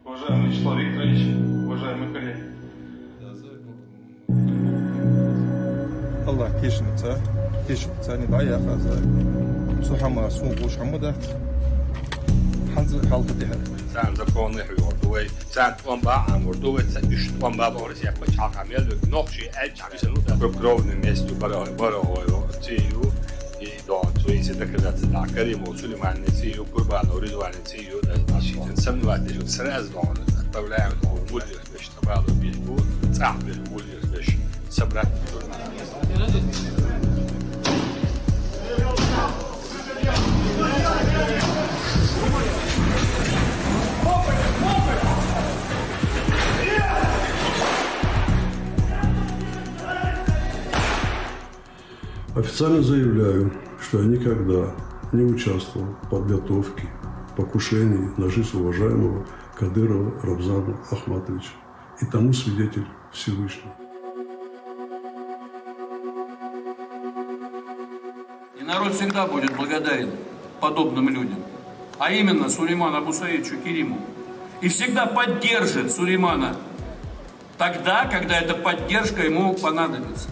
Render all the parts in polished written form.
Уважаемый Вячеслав Викторович, уважаемые коллеги. Allah keşnitsa ni baya khaza suhama sungu shamuda hanzi halkı diha sen законы хвёрдовый sen пломба амурдовый sen üç пломба var ya по чакам я ночи элчавisen уда прогровным месту баро тию и до туиси доказаться да каримо сулейман тию курбан уридван тию да ашитен самнват дежу сразу отправляют в Вульвер беш табалу бельбу цахбер Вульвер беш собрать. Официально заявляю, что я никогда не участвовал в подготовке покушений на жизнь уважаемого Кадырова Рамзана Ахматовича. И тому свидетель Всевышний. И народ всегда будет благодарен подобным людям, а именно Сулейману Абу Саидовичу Керимову. И всегда поддержит Сулеймана тогда, когда эта поддержка ему понадобится.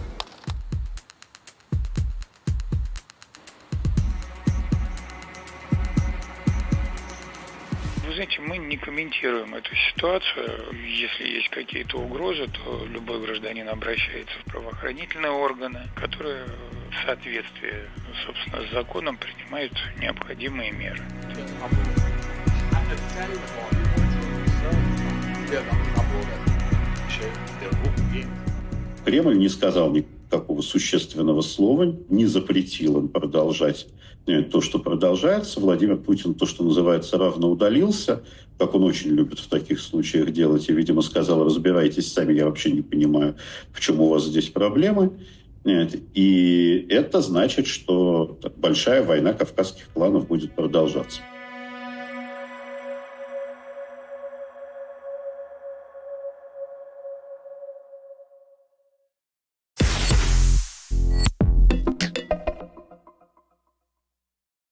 Вы знаете, мы не комментируем эту ситуацию. Если есть какие-то угрозы, то любой гражданин обращается в правоохранительные органы, которые в соответствии, собственно, с законом принимают необходимые меры. Кремль не сказал никакого существенного слова, не запретил им продолжать то, что продолжается. Владимир Путин, то, что называется, равноудалился, как он очень любит в таких случаях делать, и, видимо, сказал: разбирайтесь сами, я вообще не понимаю, в чем у вас здесь проблемы. И это значит, что большая война кавказских кланов будет продолжаться.